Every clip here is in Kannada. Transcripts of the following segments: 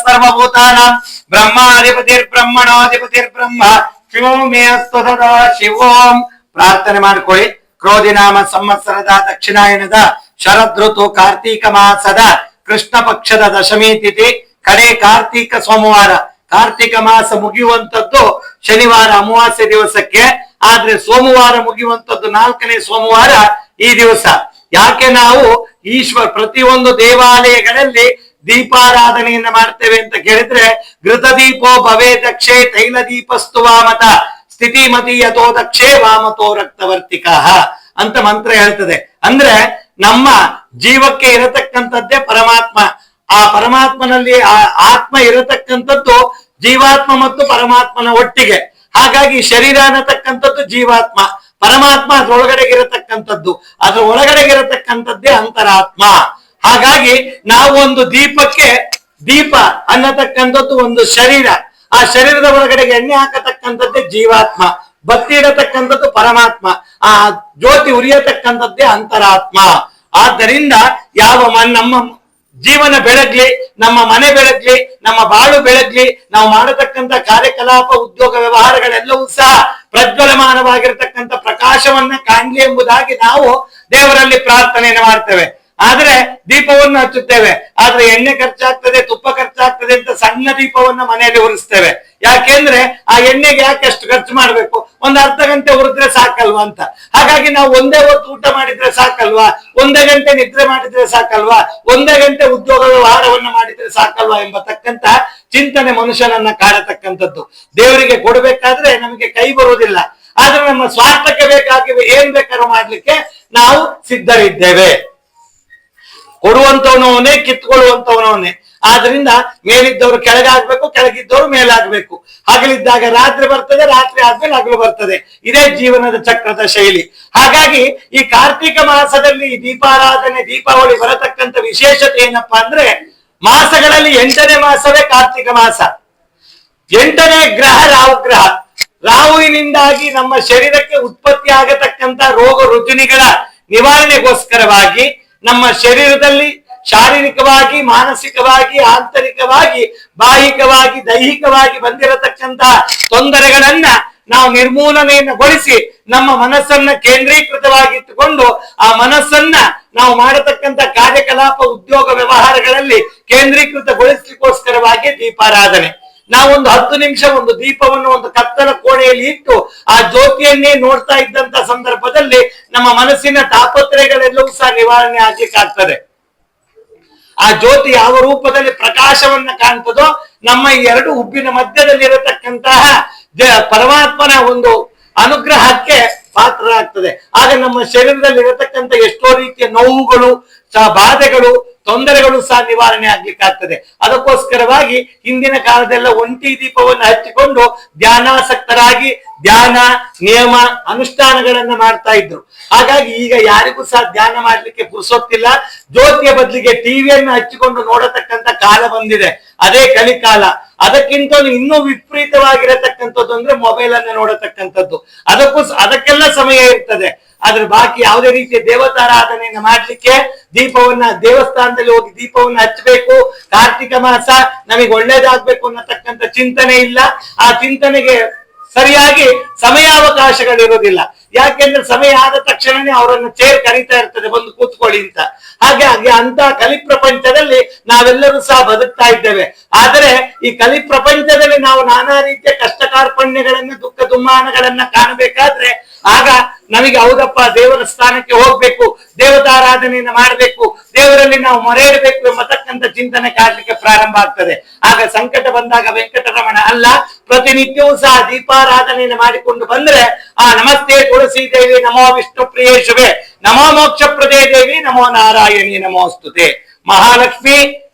ಸರ್ವಭೂತಾನಾಂ ಬ್ರಹ್ಮಾಧಿಪತಿರ್ಬ್ರಹ್ಮಣೋಧಿಪತಿರ್ಬ್ರಹ್ಮ ಶಿವೋ ಮೇ ಅಸ್ತು ಸದಾ ಶಿವೋಂ. ಪ್ರಾರ್ಥನೆ ಮಾಡ್ಕೊಳ್ಳಿ. ಕ್ರೋಧಿನಾಮ ಸಂವತ್ಸರದ ದಕ್ಷಿಣಾಯನದ ಶರದೃತು ಕಾರ್ತೀಕ ಮಾಸದ ಕೃಷ್ಣ ಪಕ್ಷದ ದಶಮಿ ತಿಥಿ ಕಡೆ ಕಾರ್ತೀಕ ಸೋಮವಾರ. ಕಾರ್ತಿಕ ಮಾಸ ಮುಗಿಯುವಂತದ್ದು ಶನಿವಾರ ಅಮಾವಾಸ್ಯೆ ದಿವಸಕ್ಕೆ, ಆದ್ರೆ ಸೋಮವಾರ ಮುಗಿಯುವಂತದ್ದು 4ನೇ ಸೋಮವಾರ ಈ ದಿವಸ. ಯಾಕೆ ನಾವು ಪ್ರತಿಯೊಂದು ದೇವಾಲಯಗಳಲ್ಲಿ ದೀಪಾರಾಧನೆಯನ್ನ ಮಾಡ್ತೇವೆ ಅಂತ ಕೇಳಿದ್ರೆ, ಘೃತ ದೀಪೋ ಭವೇ ದಕ್ಷೇ ತೈಲ ದೀಪಸ್ತು ವಾಮತ ಸ್ಥಿತಿ ಮತಿ ಯಥೋ ದಕ್ಷೇ ವಾಮತೋ ರಕ್ತವರ್ತಿಕ ಅಂತ ಮಂತ್ರ ಹೇಳ್ತದೆ. ಅಂದ್ರೆ ನಮ್ಮ ಜೀವಕ್ಕೆ ಇರತಕ್ಕಂಥದ್ದೇ ಪರಮಾತ್ಮ. ಆ ಪರಮಾತ್ಮನಲ್ಲಿ ಆ ಆತ್ಮ ಇರತಕ್ಕಂಥದ್ದು ಜೀವಾತ್ಮ ಮತ್ತು ಪರಮಾತ್ಮನ ಒಟ್ಟಿಗೆ. ಹಾಗಾಗಿ ಶರೀರ ಅನ್ನತಕ್ಕಂಥದ್ದು ಜೀವಾತ್ಮ, ಪರಮಾತ್ಮ ಅದ್ರೊಳಗಡೆಗಿರತಕ್ಕಂಥದ್ದು, ಅದ್ರ ಒಳಗಡೆಗಿರತಕ್ಕಂಥದ್ದೇ ಅಂತರಾತ್ಮ. ಹಾಗಾಗಿ ನಾವು ಒಂದು ದೀಪಕ್ಕೆ, ದೀಪ ಅನ್ನತಕ್ಕಂಥದ್ದು ಒಂದು ಶರೀರ, ಆ ಶರೀರದ ಒಳಗಡೆಗೆ ಎಣ್ಣೆ ಹಾಕತಕ್ಕಂಥದ್ದೇ ಜೀವಾತ್ಮ, ಬತ್ತಿ ಇಡತಕ್ಕಂಥದ್ದು ಪರಮಾತ್ಮ, ಆ ಜ್ಯೋತಿ ಉರಿಯತಕ್ಕಂಥದ್ದೇ ಅಂತರಾತ್ಮ. ಆದ್ದರಿಂದ ನಮ್ಮ ಜೀವನ ಬೆಳಗ್ಲಿ, ನಮ್ಮ ಮನೆ ಬೆಳಗ್ಲಿ, ನಮ್ಮ ಬಾಳು ಬೆಳಗ್ಲಿ, ನಾವು ಮಾಡತಕ್ಕಂಥ ಕಾರ್ಯಕಲಾಪ ಉದ್ಯೋಗ ವ್ಯವಹಾರಗಳೆಲ್ಲವೂ ಸಹ ಪ್ರಜ್ವಲಮಾನವಾಗಿರತಕ್ಕಂಥ ಪ್ರಕಾಶವನ್ನ ಕಾಣ್ಲಿ ಎಂಬುದಾಗಿ ನಾವು ದೇವರಲ್ಲಿ ಪ್ರಾರ್ಥನೆಯನ್ನು ಮಾಡ್ತೇವೆ. ಆದ್ರೆ ದೀಪವನ್ನು ಹಚ್ಚುತ್ತೇವೆ, ಆದ್ರೆ ಎಣ್ಣೆ ಖರ್ಚಾಗ್ತದೆ, ತುಪ್ಪ ಖರ್ಚಾಗ್ತದೆ ಅಂತ ಸಣ್ಣ ದೀಪವನ್ನ ಮನೆಯಲ್ಲಿ ಉರಿಸ್ತೇವೆ. ಯಾಕೆಂದ್ರೆ ಆ ಎಣ್ಣೆಗೆ ಯಾಕೆ ಅಷ್ಟು ಖರ್ಚು ಮಾಡ್ಬೇಕು, ಒಂದು ಅರ್ಧ ಗಂಟೆ ಉರಿದ್ರೆ ಸಾಕಲ್ವಾ ಅಂತ. ಹಾಗಾಗಿ ನಾವು ಒಂದೇ ಹೊತ್ತು ಊಟ ಮಾಡಿದ್ರೆ ಸಾಕಲ್ವಾ, ಒಂದೇ ಗಂಟೆ ನಿದ್ರೆ ಮಾಡಿದ್ರೆ ಸಾಕಲ್ವಾ, ಒಂದೇ ಗಂಟೆ ಉದ್ಯೋಗ ವ್ಯವಹಾರವನ್ನ ಮಾಡಿದ್ರೆ ಸಾಕಲ್ವಾ ಎಂಬತಕ್ಕಂತ ಚಿಂತನೆ ಮನುಷ್ಯನನ್ನ ಕಾಡತಕ್ಕಂಥದ್ದು. ದೇವರಿಗೆ ಕೊಡಬೇಕಾದ್ರೆ ನಮಗೆ ಕೈ ಬರುವುದಿಲ್ಲ, ಆದ್ರೆ ನಮ್ಮ ಸ್ವಾರ್ಥಕ್ಕೆ ಬೇಕಾಗಿವೆ ಏನ್ ಬೇಕಾದ್ರೂ ಮಾಡ್ಲಿಕ್ಕೆ ನಾವು ಸಿದ್ಧರಿದ್ದೇವೆ. ಕೊಡುವಂತವನವನೇ, ಕಿತ್ಕೊಳ್ಳುವಂತವನವನೇ. ಆದ್ರಿಂದ ಮೇಲಿದ್ದವರು ಕೆಳಗಾಗ್ಬೇಕು, ಕೆಳಗಿದ್ದವರು ಮೇಲಾಗ್ಬೇಕು. ಹಗಲಿದ್ದಾಗ ರಾತ್ರಿ ಬರ್ತದೆ, ರಾತ್ರಿ ಆದ್ಮೇಲೆ ಹಗಲು ಬರ್ತದೆ. ಇದೇ ಜೀವನದ ಚಕ್ರದ ಶೈಲಿ. ಹಾಗಾಗಿ ಈ ಕಾರ್ತಿಕ ಮಾಸದಲ್ಲಿ ದೀಪಾರಾಧನೆ, ದೀಪಾವಳಿ ಬರತಕ್ಕಂಥ ವಿಶೇಷತೆ ಏನಪ್ಪಾ ಅಂದ್ರೆ, ಮಾಸಗಳಲ್ಲಿ 8ನೇ ಮಾಸವೇ ಕಾರ್ತಿಕ ಮಾಸ. 8ನೇ ಗ್ರಹ ರಾಹುಗ್ರಹ. ರಾಹುವಿನಿಂದಾಗಿ ನಮ್ಮ ಶರೀರಕ್ಕೆ ಉತ್ಪತ್ತಿ ಆಗತಕ್ಕಂತ ರೋಗ ರುಜಿನಿಗಳ ನಿವಾರಣೆಗೋಸ್ಕರವಾಗಿ ನಮ್ಮ ಶರೀರದಲ್ಲಿ ಶಾರೀರಿಕವಾಗಿ, ಮಾನಸಿಕವಾಗಿ, ಆಂತರಿಕವಾಗಿ, ಬಾಹಿಕವಾಗಿ, ದೈಹಿಕವಾಗಿ ಬಂದಿರತಕ್ಕಂತಹ ತೊಂದರೆಗಳನ್ನ ನಾವು ನಿರ್ಮೂಲನೆಯನ್ನುಗೊಳಿಸಿ ನಮ್ಮ ಮನಸ್ಸನ್ನ ಕೇಂದ್ರೀಕೃತವಾಗಿಟ್ಟುಕೊಂಡು ಆ ಮನಸ್ಸನ್ನ ನಾವು ಮಾಡತಕ್ಕಂಥ ಕಾರ್ಯಕಲಾಪ ಉದ್ಯೋಗ ವ್ಯವಹಾರಗಳಲ್ಲಿ ಕೇಂದ್ರೀಕೃತಗೊಳಿಸಲಿಕ್ಕೋಸ್ಕರವಾಗಿ ದೀಪಾರಾಧನೆ. ನಾವೊಂದು 10 ನಿಮಿಷ ಒಂದು ದೀಪವನ್ನು ಒಂದು ಕತ್ತಲ ಕೋಣೆಯಲ್ಲಿ ಇಟ್ಟು ಆ ಜ್ಯೋತಿಯನ್ನೇ ನೋಡ್ತಾ ಇದ್ದಂತ ಸಂದರ್ಭದಲ್ಲಿ ನಮ್ಮ ಮನಸ್ಸಿನ ತಾಪತ್ರಯಗಳೆಲ್ಲವೂ ಸಹ ನಿವಾರಣೆ ಆಗ್ಲಿಕ್ಕೆ ಆಗ್ತದೆ. ಆ ಜ್ಯೋತಿ ಯಾವ ರೂಪದಲ್ಲಿ ಪ್ರಕಾಶವನ್ನ ಕಾಣ್ತದೋ ನಮ್ಮ ಈ 2 ಹುಬ್ಬಿನ ಮಧ್ಯದಲ್ಲಿರತಕ್ಕಂತಹ ಪರಮಾತ್ಮನ ಒಂದು ಅನುಗ್ರಹಕ್ಕೆ ಪಾತ್ರರಾಗ್ತದೆ. ಆಗ ನಮ್ಮ ಶರೀರದಲ್ಲಿ ಇರತಕ್ಕಂಥ ಎಷ್ಟೋ ರೀತಿಯ ನೋವುಗಳು, ಬಾಧೆಗಳು, ತೊಂದರೆಗಳು ಸಹ ನಿವಾರಣೆ ಆಗ್ಲಿಕ್ಕಾಗ್ತದೆ. ಅದಕ್ಕೋಸ್ಕರವಾಗಿ ಹಿಂದಿನ ಕಾಲದೆಲ್ಲ ಒಂಟಿ ದೀಪವನ್ನು ಹಚ್ಚಿಕೊಂಡು ಧ್ಯಾನಾಸಕ್ತರಾಗಿ ಧ್ಯಾನ, ನಿಯಮ, ಅನುಷ್ಠಾನಗಳನ್ನ ಮಾಡ್ತಾ ಇದ್ರು. ಹಾಗಾಗಿ ಈಗ ಯಾರಿಗೂ ಸಹ ಧ್ಯಾನ ಮಾಡ್ಲಿಕ್ಕೆ ಪುರ್ಸೊತ್ತಿಲ್ಲ. ಜ್ಯೋತಿಯ ಬದಲಿಗೆ ಟಿವಿಯನ್ನು ಹಚ್ಚಿಕೊಂಡು ನೋಡತಕ್ಕಂತ ಕಾಲ ಬಂದಿದೆ. ಅದೇ ಕಲಿಕಾಲ. ಅದಕ್ಕಿಂತ ಇನ್ನೂ ವಿಪರೀತವಾಗಿರತಕ್ಕಂಥದ್ದು ಅಂದ್ರೆ ಮೊಬೈಲ್ ಅನ್ನ ನೋಡತಕ್ಕಂಥದ್ದು. ಅದಕ್ಕೆಲ್ಲ ಸಮಯ ಇರ್ತದೆ. ಆದ್ರೆ ಬಾಕಿ ಯಾವುದೇ ರೀತಿಯ ದೇವತಾರಾಧನೆಯನ್ನ ಮಾಡ್ಲಿಕ್ಕೆ ದೀಪವನ್ನ ದೇವಸ್ಥಾನದಲ್ಲಿ ಹೋಗಿ ದೀಪವನ್ನ ಹಚ್ಚಬೇಕು, ಕಾರ್ತಿಕ ಮಾಸ ನಮಗೆ ಒಳ್ಳೇದಾಗ್ಬೇಕು ಅನ್ನತಕ್ಕಂಥ ಚಿಂತನೆ ಇಲ್ಲ. ಆ ಚಿಂತನೆಗೆ ಸರಿಯಾಗಿ ಸಮಯಾವಕಾಶಗಳಿರೋದಿಲ್ಲ. ಯಾಕೆಂದ್ರೆ ಸಮಯ ಆದ ತಕ್ಷಣನೇ ಅವರನ್ನು ಚೇರ್ ಕರೀತಾ ಇರ್ತದೆ, ಬಂದು ಕೂತ್ಕೊಳ್ಳಿ ಅಂತ. ಹಾಗಾಗಿ ಅಂತ ಕಲಿ ಪ್ರಪಂಚದಲ್ಲಿ ನಾವೆಲ್ಲರೂ ಸಹ ಬದುಕ್ತಾ ಇದ್ದೇವೆ. ಆದರೆ ಈ ಕಲಿ ಪ್ರಪಂಚದಲ್ಲಿ ನಾವು ನಾನಾ ರೀತಿಯ ಕಷ್ಟ ಕಾರ್ಪಣ್ಯಗಳನ್ನ, ದುಃಖ ದುಮ್ಮಾನಗಳನ್ನ ಕಾಣಬೇಕಾದ್ರೆ ಆಗ ನಮಗೆ ಹೌದಪ್ಪ ದೇವರ ಸ್ಥಾನಕ್ಕೆ ಹೋಗ್ಬೇಕು, ದೇವತಾರಾಧನೆಯನ್ನ ಮಾಡಬೇಕು, ದೇವರಲ್ಲಿ ನಾವು ಮೊರೆ ಇಡಬೇಕು ಎಂಬತಕ್ಕಂಥ ಚಿಂತನೆ ಕಾಡ್ಲಿಕ್ಕೆ ಪ್ರಾರಂಭ ಆಗ್ತದೆ. ಆಗ ಸಂಕಟ ಬಂದಾಗ ವೆಂಕಟರಮಣ ಅಲ್ಲ, ಪ್ರತಿನಿತ್ಯವೂ ಸಹ ದೀಪಾರಾಧನೆಯನ್ನು ಮಾಡಿಕೊಂಡು ಬಂದ್ರೆ ಆ ನಮಸ್ತೆ ತುಳಸಿ ದೇವಿ, ನಮೋ ವಿಷ್ಣು ಪ್ರಿಯೇಶುವೆ, ನಮೋ ಮೋಕ್ಷ ಪ್ರದೇ ದೇವಿ, ನಮೋ ನಾರಾಯಣಿ ನಮೋಸ್ತುತೆ. ಮಹಾಲಕ್ಷ್ಮಿ,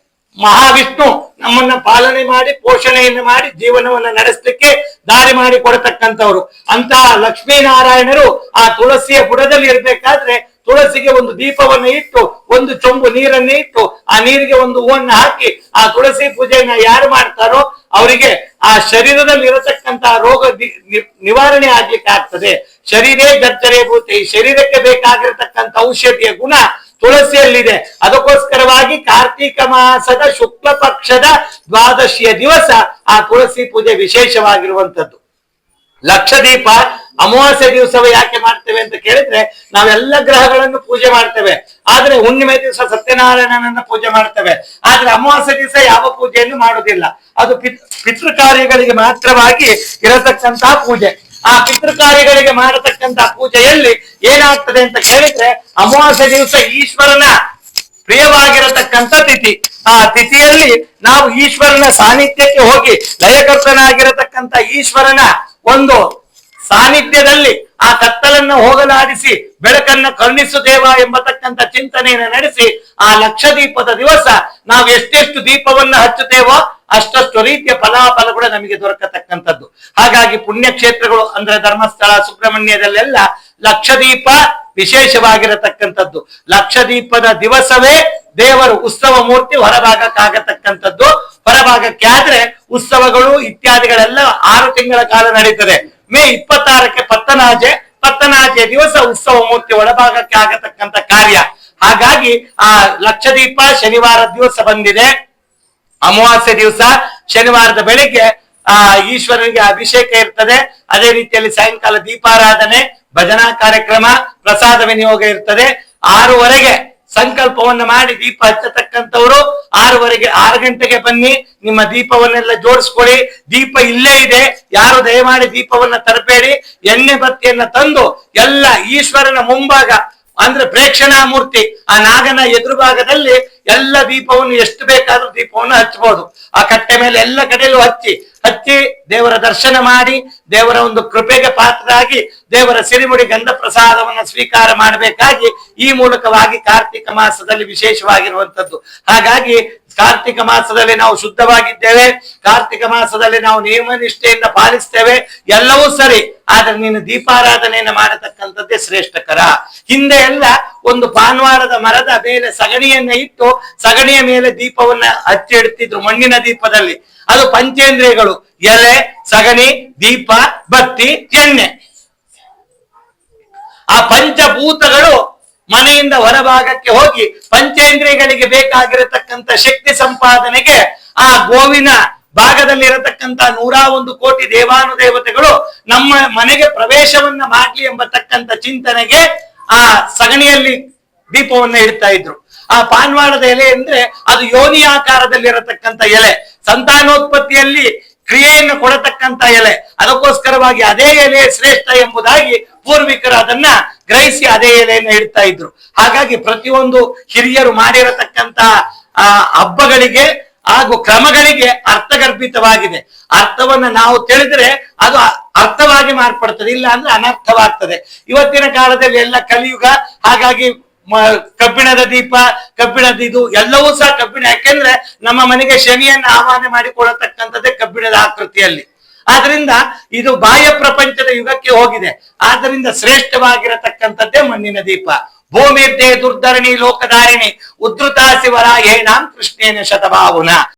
ಮಹಾವಿಷ್ಣು ನಮ್ಮನ್ನ ಪಾಲನೆ ಮಾಡಿ ಪೋಷಣೆಯನ್ನು ಮಾಡಿ ಜೀವನವನ್ನ ನಡೆಸಲಿಕ್ಕೆ ದಾರಿ ಮಾಡಿ ಕೊಡತಕ್ಕಂಥವ್ರು. ಅಂತಹ ಲಕ್ಷ್ಮೀನಾರಾಯಣರು ಆ ತುಳಸಿಯ ಬುಡದಲ್ಲಿ ಇರ್ಬೇಕಾದ್ರೆ ತುಳಸಿಗೆ ಒಂದು ದೀಪವನ್ನು ಇಟ್ಟು, ಒಂದು ಚೊಂಬು ನೀರನ್ನ ಇಟ್ಟು, ಆ ನೀರಿಗೆ ಒಂದು ಹೂವನ್ನ ಹಾಕಿ ಆ ತುಳಸಿ ಪೂಜೆಯನ್ನ ಯಾರು ಮಾಡ್ತಾರೋ ಅವರಿಗೆ ಆ ಶರೀರದಲ್ಲಿ ಇರತಕ್ಕಂತಹ ರೋಗ ನಿವಾರಣೆ ಆಗ್ಲಿಕ್ಕೆ ಆಗ್ತದೆ. ಶರೀರೇ ಗಜ್ಜರೆ ಭೂತೆ. ಈ ಶರೀರಕ್ಕೆ ಬೇಕಾಗಿರತಕ್ಕಂಥ ಔಷಧಿಯ ಗುಣ ತುಳಸಿಯಲ್ಲಿದೆ. ಅದಕ್ಕೋಸ್ಕರವಾಗಿ ಕಾರ್ತೀಕ ಮಾಸದ ಶುಕ್ಲ ಪಕ್ಷದ ದ್ವಾದಶಿಯ ದಿವಸ ಆ ತುಳಸಿ ಪೂಜೆ ವಿಶೇಷವಾಗಿರುವಂತದ್ದು. ಲಕ್ಷದೀಪ ಅಮಾವಾಸ್ಯೆ ದಿವಸವೇ ಯಾಕೆ ಮಾಡ್ತೇವೆ ಅಂತ ಕೇಳಿದ್ರೆ, ನಾವೆಲ್ಲ ಗ್ರಹಗಳನ್ನು ಪೂಜೆ ಮಾಡ್ತೇವೆ, ಆದ್ರೆ ಹುಣ್ಣಿಮೆ ದಿವಸ ಸತ್ಯನಾರಾಯಣನನ್ನ ಪೂಜೆ ಮಾಡ್ತೇವೆ. ಆದ್ರೆ ಅಮಾವಾಸ್ಯೆ ದಿವಸ ಯಾವ ಪೂಜೆಯನ್ನು ಮಾಡುವುದಿಲ್ಲ. ಅದು ಪಿತೃ ಕಾರ್ಯಗಳಿಗೆ ಮಾತ್ರವಾಗಿ ಇರತಕ್ಕಂತಹ ಪೂಜೆ. ಆ ಪಿತೃ ಕಾರ್ಯಗಳಿಗೆ ಮಾಡತಕ್ಕಂತಹ ಪೂಜೆಯಲ್ಲಿ ಏನಾಗ್ತದೆ ಅಂತ ಕೇಳಿದ್ರೆ, ಅಮಾವಾಸ್ಯೆ ದಿವಸ ಈಶ್ವರನ ಪ್ರಿಯವಾಗಿರತಕ್ಕಂಥ ತಿಥಿ. ಆ ತಿಥಿಯಲ್ಲಿ ನಾವು ಈಶ್ವರನ ಸಾನ್ನಿಧ್ಯಕ್ಕೆ ಹೋಗಿ ಲಯಕರ್ತನಾಗಿರತಕ್ಕಂಥ ಈಶ್ವರನ ಒಂದು ಸಾನ್ನಿಧ್ಯದಲ್ಲಿ ಆ ಕತ್ತಲನ್ನು ಹೋಗಲಾಡಿಸಿ ಬೆಳಕನ್ನ ಕರುಣಿಸು ದೇವ ಎಂಬತಕ್ಕಂಥ ಚಿಂತನೆಯನ್ನು ನಡೆಸಿ ಆ ಲಕ್ಷದೀಪದ ದಿವಸ ನಾವು ಎಷ್ಟೆಷ್ಟು ದೀಪವನ್ನು ಹಚ್ಚುತ್ತೇವೋ ಅಷ್ಟಷ್ಟು ರೀತಿಯ ಫಲಾಫಲಗಳು ನಮಗೆ ದೊರಕತಕ್ಕಂಥದ್ದು. ಹಾಗಾಗಿ ಪುಣ್ಯಕ್ಷೇತ್ರಗಳು ಅಂದ್ರೆ ಧರ್ಮಸ್ಥಳ, ಸುಬ್ರಹ್ಮಣ್ಯದಲ್ಲೆಲ್ಲ ಲಕ್ಷದೀಪ ವಿಶೇಷವಾಗಿರತಕ್ಕಂಥದ್ದು. ಲಕ್ಷದೀಪದ ದಿವಸವೇ ದೇವರು ಉತ್ಸವ ಮೂರ್ತಿ ಹೊರಭಾಗಕ್ಕಾಗತಕ್ಕಂಥದ್ದು. ಹೊರಭಾಗಕ್ಕೆ ಆದ್ರೆ ಉತ್ಸವಗಳು ಇತ್ಯಾದಿಗಳೆಲ್ಲ 6 ತಿಂಗಳ ಕಾಲ ನಡೀತದೆ. ಮೇ 26ಕ್ಕೆ ಪತ್ತನಾಜೆ ದಿವಸ ಉತ್ಸವ ಮೂರ್ತಿ ಒಳಭಾಗಕ್ಕೆ ಆಗತಕ್ಕಂಥ ಕಾರ್ಯ. ಹಾಗಾಗಿ ಆ ಲಕ್ಷದೀಪ ಶನಿವಾರ ದಿವಸ ಬಂದಿದೆ. ಅಮಾವಾಸ್ಯೆ ದಿವಸ ಶನಿವಾರದ ಬೆಳಿಗ್ಗೆ ಈಶ್ವರನಿಗೆ ಅಭಿಷೇಕ ಇರ್ತದೆ. ಅದೇ ರೀತಿಯಲ್ಲಿ ಸಾಯಂಕಾಲ ದೀಪಾರಾಧನೆ, ಭಜನಾ ಕಾರ್ಯಕ್ರಮ, ಪ್ರಸಾದ ವಿನಿಯೋಗ ಇರ್ತದೆ. 6 ಸಂಕಲ್ಪವನ್ನು ಮಾಡಿ ದೀಪ ಹಚ್ಚತಕ್ಕಂಥವ್ರು 6 ಗಂಟೆಗೆ ಬನ್ನಿ, ನಿಮ್ಮ ದೀಪವನ್ನೆಲ್ಲ ಜೋಡಿಸ್ಕೊಳ್ಳಿ. ದೀಪ ಇಲ್ಲೇ ಇದೆ, ಯಾರು ದಯಮಾಡಿ ದೀಪವನ್ನ ತರಬೇಡಿ. ಎಣ್ಣೆ ಬತ್ತಿಯನ್ನ ತಂದು ಎಲ್ಲ ಈಶ್ವರನ ಮುಂಭಾಗ ಅಂದ್ರೆ ಪ್ರೇಕ್ಷಣಾ ಮೂರ್ತಿ ಆ ನಾಗನ ಎದುರು ಭಾಗದಲ್ಲಿ ಎಲ್ಲ ದೀಪವನ್ನು ಎಷ್ಟು ಬೇಕಾದ್ರೂ ದೀಪವನ್ನು ಹಚ್ಚಬಹುದು. ಆ ಕಟ್ಟೆ ಮೇಲೆ ಎಲ್ಲ ಕಡೆಯಲ್ಲೂ ಹಚ್ಚಿ ದೇವರ ದರ್ಶನ ಮಾಡಿ ದೇವರ ಒಂದು ಕೃಪೆಗೆ ಪಾತ್ರರಾಗಿ ದೇವರ ಸಿರಿಮುಡಿ ಗಂಧ ಪ್ರಸಾದವನ್ನು ಸ್ವೀಕಾರ ಮಾಡಬೇಕಾಗಿ ಈ ಮೂಲಕವಾಗಿ ಕಾರ್ತಿಕ ಮಾಸದಲ್ಲಿ ವಿಶೇಷವಾಗಿರುವಂತದ್ದು. ಹಾಗಾಗಿ ಕಾರ್ತಿಕ ಮಾಸದಲ್ಲಿ ನಾವು ಶುದ್ಧವಾಗಿದ್ದೇವೆ, ಕಾರ್ತಿಕ ಮಾಸದಲ್ಲಿ ನಾವು ನಿಯಮ ನಿಷ್ಠೆಯಿಂದ ಪಾಲಿಸ್ತೇವೆ, ಎಲ್ಲವೂ ಸರಿ. ಆದ್ರೆ ನೀನು ದೀಪಾರಾಧನೆಯನ್ನು ಮಾಡತಕ್ಕಂಥದ್ದೇ ಶ್ರೇಷ್ಠಕರ. ಹಿಂದೆ ಎಲ್ಲ ಒಂದು ಪಾನ್ವಾಳದ ಮರದ ಮೇಲೆ ಸಗಣಿಯನ್ನ ಇಟ್ಟು ಸಗಣಿಯ ಮೇಲೆ ದೀಪವನ್ನ ಹಚ್ಚಿ ಇಡ್ತಿದ್ರು, ಮಣ್ಣಿನ ದೀಪದಲ್ಲಿ. ಅದು ಪಂಚೇಂದ್ರಿಯಗಳು: ಎಲೆ, ಸಗಣಿ, ದೀಪ, ಬತ್ತಿ, ಎಣ್ಣೆ. ಆ ಪಂಚಭೂತಗಳು ಮನೆಯಿಂದ ಹೊರಭಾಗಕ್ಕೆ ಹೋಗಿ ಪಂಚೇಂದ್ರಿಯಗಳಿಗೆ ಬೇಕಾಗಿರತಕ್ಕಂಥ ಶಕ್ತಿ ಸಂಪಾದನೆಗೆ ಆ ಗೋವಿನ ಭಾಗದಲ್ಲಿ ಇರತಕ್ಕಂತ 101 ಕೋಟಿ ದೇವಾನುದೇವತೆಗಳು ನಮ್ಮ ಮನೆಗೆ ಪ್ರವೇಶವನ್ನ ಮಾಡ್ಲಿ ಎಂಬತಕ್ಕಂಥ ಚಿಂತನೆಗೆ ಆ ಸಗಣಿಯಲ್ಲಿ ದೀಪವನ್ನ ಇಡ್ತಾ ಇದ್ರು. ಆ ಪಾನ್ವಾಳದ ಎಲೆ ಅಂದ್ರೆ ಅದು ಯೋನಿ ಆಕಾರದಲ್ಲಿ ಇರತಕ್ಕಂಥ ಎಲೆ, ಸಂತಾನೋತ್ಪತ್ತಿಯಲ್ಲಿ ಕ್ರಿಯೆಯನ್ನು ಕೊಡತಕ್ಕಂತ ಎಲೆ. ಅದಕ್ಕೋಸ್ಕರವಾಗಿ ಅದೇ ಎಲೆ ಶ್ರೇಷ್ಠ ಎಂಬುದಾಗಿ ಪೂರ್ವಿಕರು ಅದನ್ನ ಗ್ರಹಿಸಿ ಅದೇ ಎಲೆಯನ್ನು ಇಡ್ತಾ ಇದ್ರು. ಹಾಗಾಗಿ ಪ್ರತಿಯೊಂದು ಹಿರಿಯರು ಮಾಡಿರತಕ್ಕಂತ ಹಬ್ಬಗಳಿಗೆ ಹಾಗೂ ಕ್ರಮಗಳಿಗೆ ಅರ್ಥಗರ್ಭಿತವಾಗಿದೆ. ಅರ್ಥವನ್ನ ನಾವು ತಿಳಿದ್ರೆ ಅದು ಅರ್ಥವಾಗಿ ಮಾರ್ಪಡ್ತದೆ, ಇಲ್ಲ ಅಂದ್ರೆ ಅನರ್ಥವಾಗ್ತದೆ. ಇವತ್ತಿನ ಕಾಲದಲ್ಲಿ ಎಲ್ಲ ಕಲಿಯುಗ. ಹಾಗಾಗಿ ಕಬ್ಬಿಣದ ದೀಪ, ಕಬ್ಬಿಣದ ಇದು ಎಲ್ಲವೂ ಸಹ ಕಬ್ಬಿಣ. ಯಾಕೆಂದ್ರೆ ನಮ್ಮ ಮನೆಗೆ ಶನಿಯನ್ನ ಆಹ್ವಾನ ಮಾಡಿಕೊಳ್ಳತಕ್ಕಂಥದ್ದೇ ಕಬ್ಬಿಣದ ಆಕೃತಿಯಲ್ಲಿ. ಆದ್ರಿಂದ ಇದು ಬಾಹ್ಯ ಪ್ರಪಂಚದ ಯುಗಕ್ಕೆ ಹೋಗಿದೆ. ಆದ್ರಿಂದ ಶ್ರೇಷ್ಠವಾಗಿರತಕ್ಕಂಥದ್ದೇ ಮಣ್ಣಿನ ದೀಪ. ಭೂಮಿರ್ದೇ ದುರ್ಧರಣಿ ಲೋಕಧಾರಿಣಿ ಉದ್ರುತಾಸಿ ವರಾಹೇಣಾಂ ಕೃಷ್ಣೇನ ಶತಭಾವುನ.